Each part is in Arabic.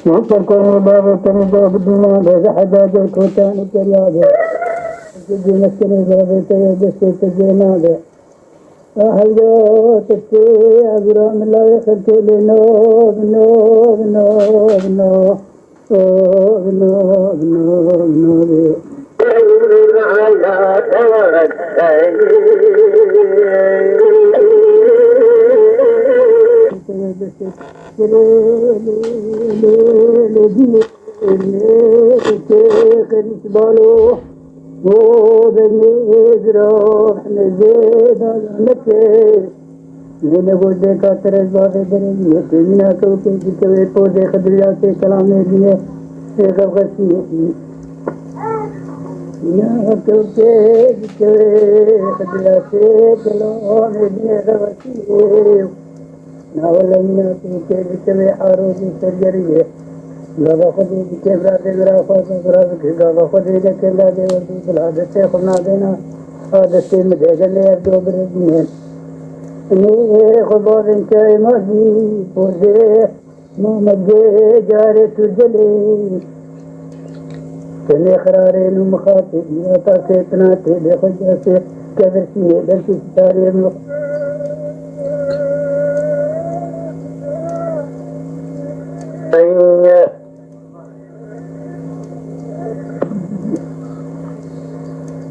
وفر كونه بابا كني دوب دينا ده حداج الكوتان كرياده جدي مسكني بابا تي دستي تجينا ده أهلو تكي أجرام لا يخلي لنو بنو بنو بنو بنو بنو بنو मैंने वो देखा तेरे बातें करेंगे ना तो के पौधे खदरिया से कलामे दिए एक अवकाशी ना तो के खदरिया से कलामे दिए अवकाशी ना वाला ना तो के आरोग्य सर्जरी है गावा खुदी के ब्रादे ग्रा फासा ग्रा के गावा खुदी के ब्रादे और दूसरा दस्ते खुना देना और दस्ते में देगले दो ब्रेड خبر كاي ماضي بوزي ما مجي جاري تجلي كني خرارين ومخاطب يا تاكيتنا تيدي خجاسي كبرسي درسي ستاري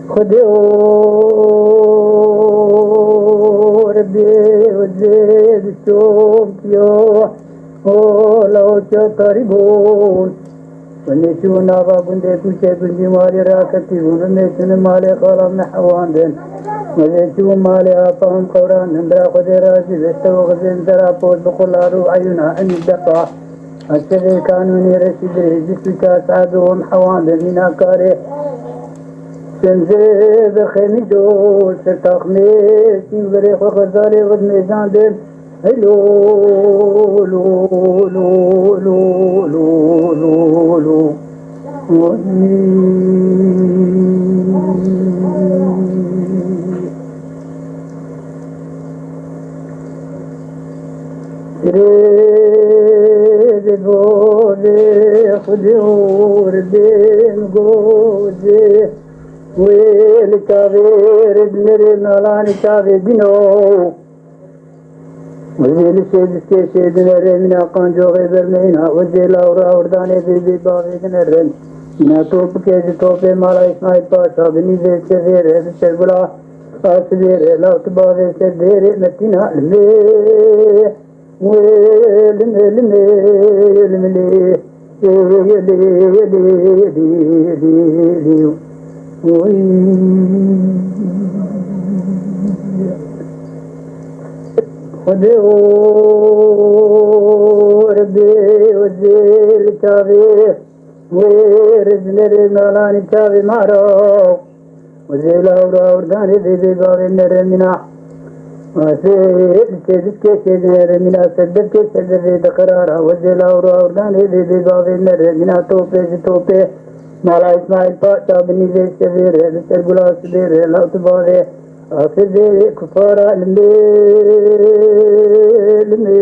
خديو وزيد الشوكيو ولو تقربون ونشونا بابندي كوشي بندي مالي راكتي ونشون مالي خالم نحوان دين ونشون مالي آفهم قوران نندرا خدي راسي بستو غزين درا بود بقلارو عيونا عن الدقا الشغي كانوني رشيد رجسك سعدهم حوان دين من أكاري سنزيب خيمي دول سرطاقمي سنغري خزاري غد ميزان دين هلو لو لو لو لو لو لو ريد بوري خدور بين غوزي ويل كافير دمري نالاني كافي دينو وزيل سيد سيد نري من قانجو غيبر مينا وزيل أورا ورداني بيبي بابي نرن من توب كيج توبي مالا إسماعيل باشا بني زيل سير سيربلا أسبير لا تبابي سير نتينا لمي ويل لمي لمي لمي خديو ربي وزيل كافي ويرزنري مالاني كافي مارو وزيل أورا ورداني بيبي بابي نرمينا وزيل كيسي نرمينا سدد كيسي بيد قرارا وزيل أورا ورداني بيبي بابي نرمينا توبي مالا إسماعيل باشا بني زي سبير بسر قلاس بير لا تباري آخر زي كفارة المي المي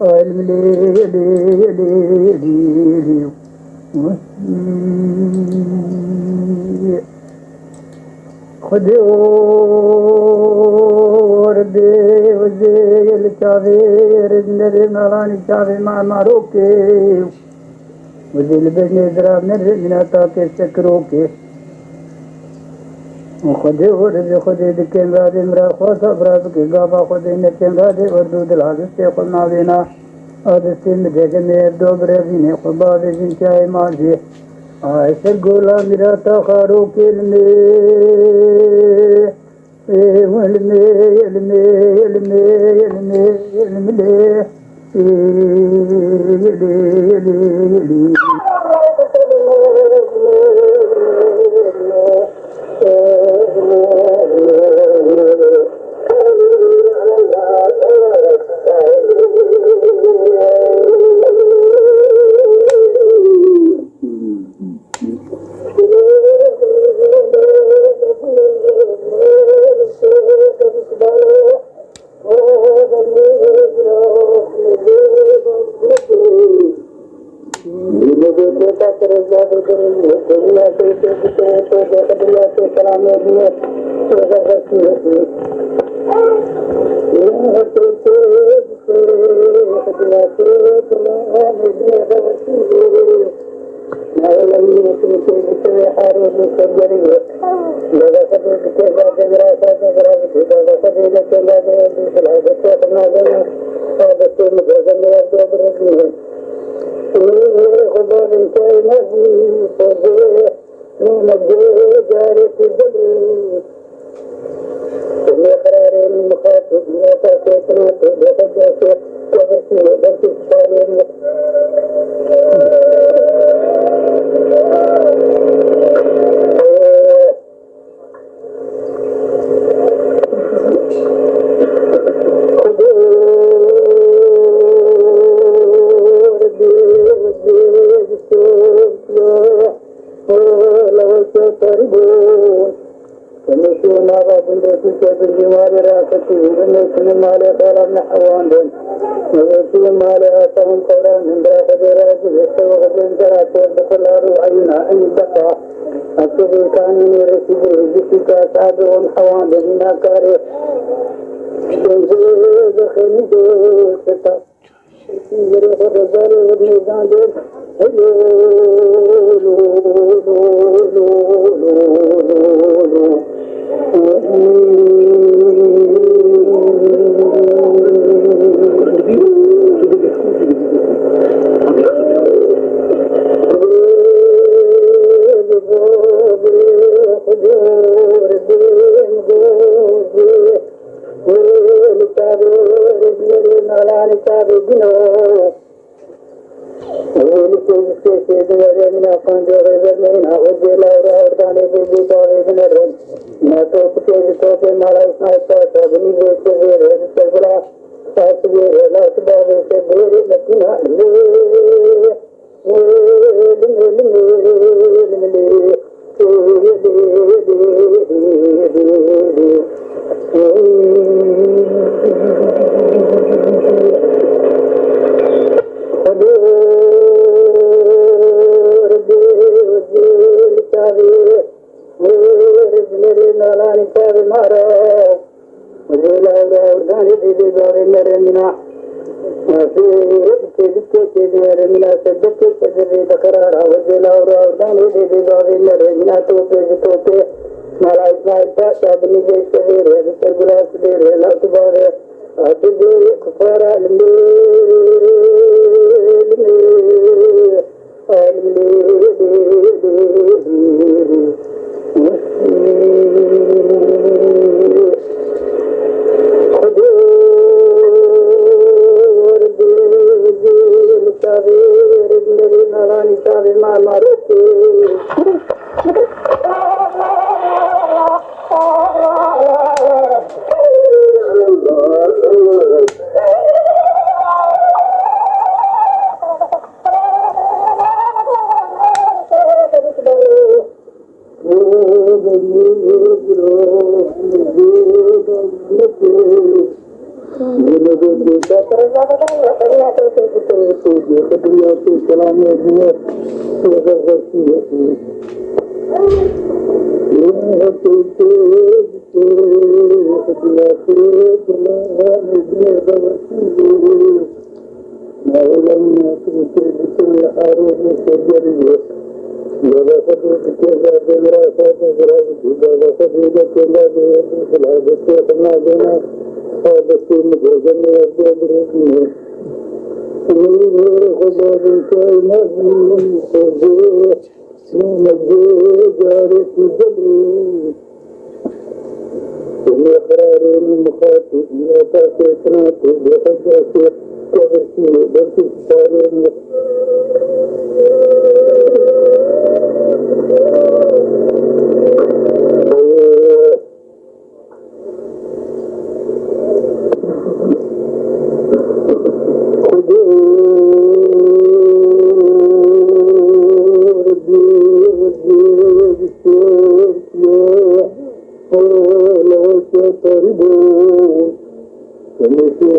المي خديو ربي وزيل كافير نري مالاني كافي مع ماروكي وزيل بجني دراب نري من أطاقي سكروكي وخدي ورد خدي دكين رادي مرا خوصا برابكي غابا خدي نكين رادي وردود العزستي قلنا بينا عزستي مدهجن يردو برابيني خبابي جنشاي ماجي آيسر قولا مرا تخاروكي المي المي المي المي المي المي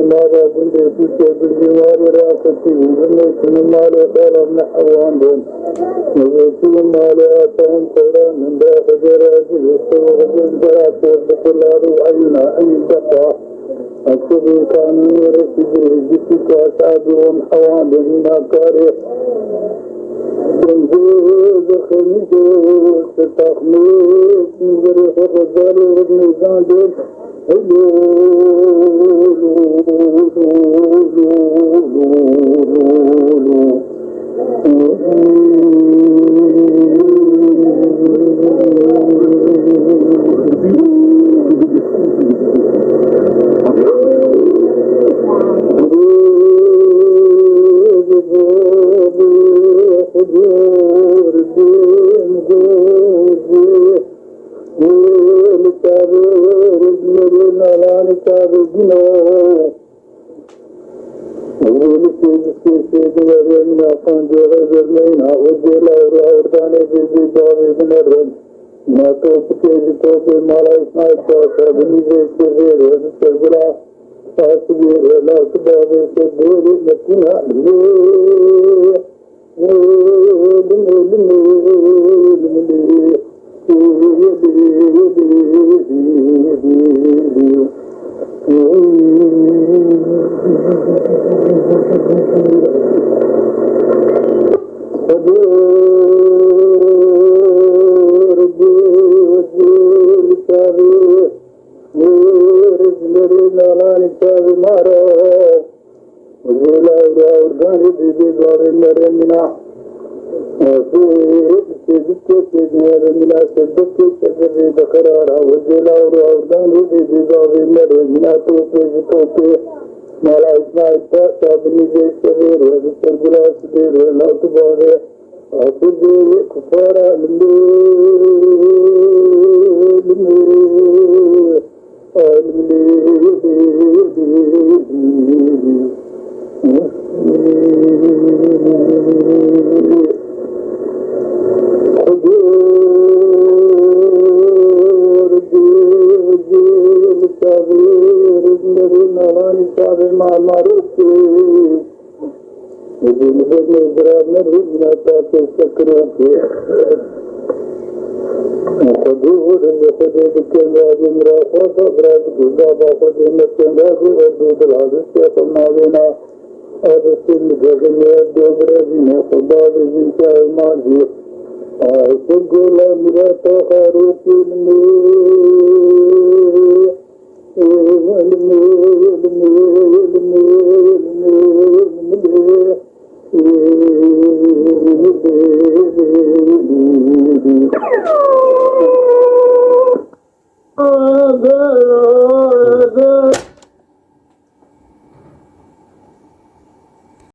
نارا بندے پیچھے بندی مارے راکتی ورنے سنمالے خالم نحوان دون نویتی مالے آتاهم قرآن نندا خجرا جلسة وغزل برات وردقلارو عينا عين دقا أكبر كانوا رسجر جسك أسعدهم حوان دمنا كاره تنزيل خميجو ستخميك نظر خفضل وميزان دل